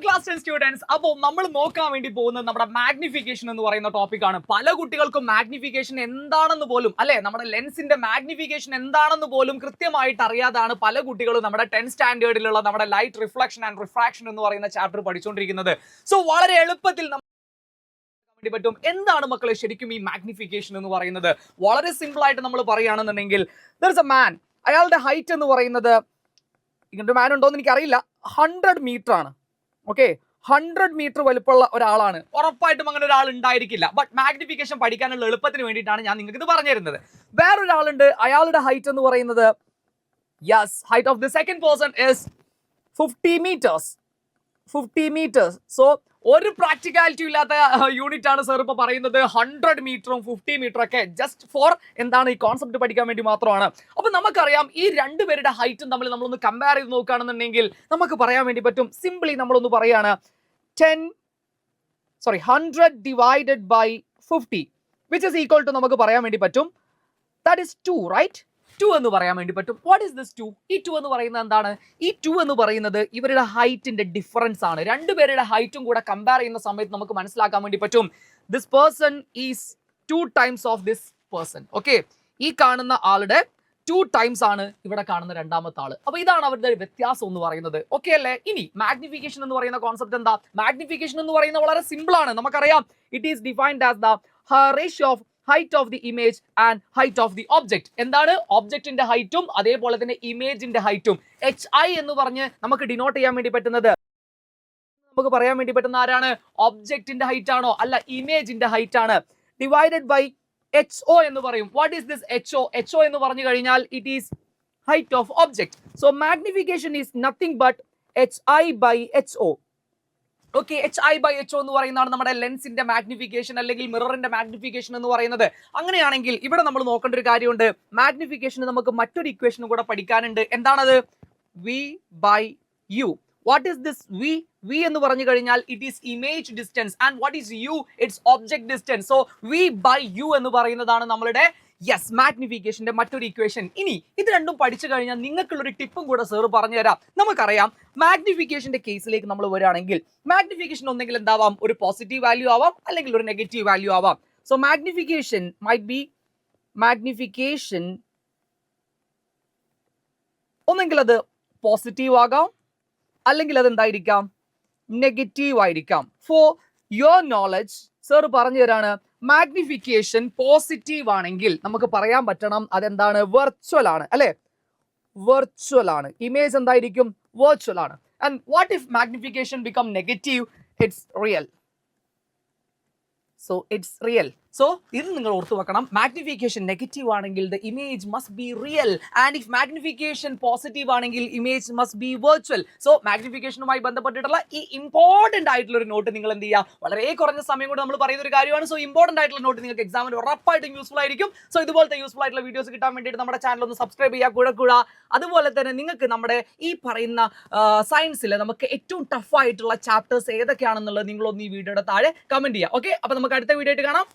Class 10 students, അപ്പോൾ നമ്മൾ നോക്കാൻ വേണ്ടി പോകുന്നത് നമ്മുടെ മാഗ്നിഫിക്കേഷൻ എന്ന് പറയുന്ന ടോപ്പിക്കാണ്. പല കുട്ടികൾക്കും മാഗ്നിഫിക്കേഷൻ എന്താണെന്ന് പോലും നമ്മുടെ ലെൻസിന്റെ മാഗ്നിഫിക്കേഷൻ എന്താണെന്ന് പോലും കൃത്യമായിട്ട് അറിയാതാണ് പല കുട്ടികളും നമ്മുടെ 10th സ്റ്റാൻഡേർഡിലുള്ള നമ്മുടെ ലൈറ്റ് റിഫ്ലക്ഷൻ ആൻഡ് റിഫ്രാക്ഷൻ എന്ന് പറയുന്ന ചാപ്റ്റർ പഠിച്ചുകൊണ്ടിരിക്കുന്നത്. സോ വളരെ എളുപ്പത്തിൽ പറ്റും. എന്താണ് മക്കളെ ശരിക്കും ഈ മാഗ്നിഫിക്കേഷൻ എന്ന് പറയുന്നത്? വളരെ സിമ്പിൾ ആയിട്ട് നമ്മൾ പറയുകയാണെന്നുണ്ടെങ്കിൽ, there is a man, അയാളുടെ ഹൈറ്റ് എന്ന് പറയുന്നത്, ഇങ്ങനൊരു മാൻ ഉണ്ടോ എന്ന് എനിക്കറിയില്ല, 100 മീറ്റർ ആണ്. ഓക്കെ, 100 മീറ്റർ വലുപ്പമുള്ള ഒരാളാണ്. ഉറപ്പായിട്ടും അങ്ങനെ ഒരാൾ ഉണ്ടായിരിക്കില്ല. ബട്ട് മാഗ്നിഫിക്കേഷൻ പഠിക്കാനുള്ള എളുപ്പത്തിന് വേണ്ടിയിട്ടാണ് ഞാൻ നിങ്ങൾക്ക് ഇത് പറഞ്ഞു തരുന്നത്. വേറൊരാളുണ്ട്, അയാളുടെ ഹൈറ്റ് എന്ന് പറയുന്നത്, yes, height of the second person is 50 meters. 50 meters. So ഒരു പ്രാക്ടിക്കാലിറ്റി ഇല്ലാത്ത യൂണിറ്റ് ആണ് സർ ഇപ്പോൾ പറയുന്നത്. 100 മീറ്ററും 50 മീറ്ററും ഒക്കെ ജസ്റ്റ് ഫോർ എന്താണ് ഈ കോൺസെപ്റ്റ് പഠിക്കാൻ വേണ്ടി മാത്രമാണ്. അപ്പോൾ നമുക്കറിയാം ഈ രണ്ടുപേരുടെ ഹൈറ്റും തമ്മിൽ നമ്മളൊന്ന് കമ്പയർ ചെയ്ത് നോക്കുകയാണെന്നുണ്ടെങ്കിൽ നമുക്ക് പറയാൻ വേണ്ടി പറ്റും. സിംപ്ലി നമ്മളൊന്ന് പറയാണ് 100 divided by 50 which is equal to നമുക്ക് പറയാൻ വേണ്ടി പറ്റും that is 2, right? 2 എന്ന് പറയാൻ വേണ്ടി പറ്റും. What is this 2? ഈ 2 എന്ന് പറയുന്നത് എന്താണ്? ഈ 2 എന്ന് പറയുന്നത് ഇവരുടെ ഹൈറ്റിന്റെ ഡിഫറൻസ് ആണ്. രണ്ടുപേരുടെ ഹൈറ്റും കൂടെ കമ്പയർ ചെയ്യുന്ന സമയത്ത് നമുക്ക് മനസ്സിലാക്കാൻ വേണ്ടി പറ്റും this person is 2 times of this person. Okay, ഈ കാണുന്ന ആളുടെ 2 times ആണ് ഇവിടെ കാണുന്ന രണ്ടാമത്തെ ആള്. അപ്പൊ ഇതാണ് അവരുടെ വ്യത്യാസം എന്ന് പറയുന്നത്. ഓക്കെ അല്ലേ? ഇനി മാഗ്നിഫിക്കേഷൻ എന്ന് പറയുന്ന കോൺസെപ്റ്റ് എന്താ? മാഗ്നിഫിക്കേഷൻ എന്ന് പറയുന്നത് വളരെ സിമ്പിൾ ആണ്. നമുക്കറിയാം it is defined as the ratio of height of the image and height of the object. എന്താണ്? ഒബ്ജക്റ്റിന്റെ ഹൈറ്റും അതേപോലെ തന്നെ ഇമേജിന്റെ ഹൈറ്റും. HI എന്ന് പറഞ്ഞ് നമുക്ക് ഡിനോട്ട് ചെയ്യാൻ വേണ്ടി പറ്റുന്നത്, നമുക്ക് പറയാൻ വേണ്ടി പറ്റുന്ന ആരാണ്? ഒബ്ജക്റ്റിന്റെ ഹൈറ്റ് ആണോ? അല്ല, ഇമേജിന്റെ ഹൈറ്റ് ആണ്. ഡിവൈഡഡ് ബൈ HO എന്ന് പറയും. What is this HO? HO എന്ന് പറഞ്ഞു കഴിഞ്ഞാൽ it is height of object. So magnification is nothing but HI by HO. Okay, HI by HO എന്ന് പറയുന്നതാണ് നമ്മുടെ ലെൻസിന്റെ മാഗ്നിഫിക്കേഷൻ അല്ലെങ്കിൽ മിററിന്റെ മാഗ്നിഫിക്കേഷൻ എന്ന് പറയുന്നത്. അങ്ങനെയാണെങ്കിൽ ഇവിടെ നമ്മൾ നോക്കേണ്ട ഒരു കാര്യമുണ്ട്. മാഗ്നിഫിക്കേഷന് നമുക്ക് മറ്റൊരു ഇക്വേഷനും കൂടെ പഠിക്കാനുണ്ട്. എന്താണത്? V by U. What is this V? V എന്ന് പറഞ്ഞു കഴിഞ്ഞാൽ it is image distance and what is U? It's object distance. So V by U എന്ന് പറയുന്നതാണ് നമ്മളുടെ മാഗ്നിഫിക്കേഷന്റെ മറ്റൊരു ഇക്വേഷൻ. ഇനി ഇത് രണ്ടും പഠിച്ചു കഴിഞ്ഞാൽ നിങ്ങൾക്കുള്ളൊരു ടിപ്പും കൂടെ സാർ പറഞ്ഞു തരാം. നമുക്കറിയാം മാഗ്നിഫിക്കേഷന്റെ കേസിലേക്ക് നമ്മൾ വരികയാണെങ്കിൽ മാഗ്നിഫിക്കേഷൻ ഒന്നെങ്കിൽ എന്താവാം? ഒരു പോസിറ്റീവ് വാല്യൂ ആവാം അല്ലെങ്കിൽ ഒരു നെഗറ്റീവ് വാല്യൂ ആവാം. സോ മാഗ്നിഫിക്കേഷൻ മൈറ്റ് ബി ഒന്നെങ്കിൽ അത് പോസിറ്റീവ് ആകാം അല്ലെങ്കിൽ അത് എന്തായിരിക്കാം? നെഗറ്റീവ് ആയിരിക്കാം. ഫോർ യുവർ നോളജ് സാർ പറഞ്ഞു തരാണ്, മാഗ്നിഫിക്കേഷൻ പോസിറ്റീവ് ആണെങ്കിൽ നമുക്ക് പറയാൻ പറ്റണം അതെന്താണ്? വെർച്വൽ ആണ്, അല്ലെ? വെർച്വൽ ആണ്. ഇമേജ് എന്തായിരിക്കും? വെർച്വൽ ആണ്. And what if magnification become negative? It's real. So it's real. So ഇത് നിങ്ങൾ ഓർത്തു വെക്കണം. മാഗ്നിഫിക്കേഷൻ നെഗറ്റീവ് ആണെങ്കിൽ the image must be real and if magnification positive ആണെങ്കിൽ image must be virtual. So മാഗ്നിഫിക്കേഷനുമായി ബന്ധപ്പെട്ടിട്ടുള്ള ഈ ഇമ്പോർട്ടന്റ് ആയിട്ടുള്ള ഒരു നോട്ട് നിങ്ങൾ എന്ത് ചെയ്യുക? വളരെ കുറഞ്ഞ സമയം കൊണ്ട് നമ്മൾ പറയുന്ന ഒരു കാര്യമാണ്. സോ ഇമ്പോർട്ടന്റ് ആയിട്ടുള്ള നോട്ട് നിങ്ങൾക്ക് എക്സാമിന് ഉറപ്പായിട്ടും യൂസ്ഫുൾ ആയിരിക്കും. സോ ഇതുപോലത്തെ യൂസ്ഫുൾ ആയിട്ടുള്ള വീഡിയോസ് കിട്ടാൻ വേണ്ടിയിട്ട് നമ്മുടെ ചാനൽ ഒന്ന് സബ്സ്ക്രൈബ് ചെയ്യുക കൂടെ. അതുപോലെ തന്നെ നിങ്ങൾക്ക് നമ്മുടെ ഈ പറയുന്ന സയൻസിൽ നമുക്ക് ഏറ്റവും ടഫ് ആയിട്ടുള്ള ചാപ്റ്റേഴ്സ് ഏതൊക്കെയാണെന്നുള്ളത് നിങ്ങളൊന്ന് ഈ വീഡിയോയുടെ താഴെ കമന്റ് ചെയ്യുക. ഓക്കെ, അപ്പൊ നമുക്ക് അടുത്ത വീഡിയോ ആയിട്ട് കാണാം.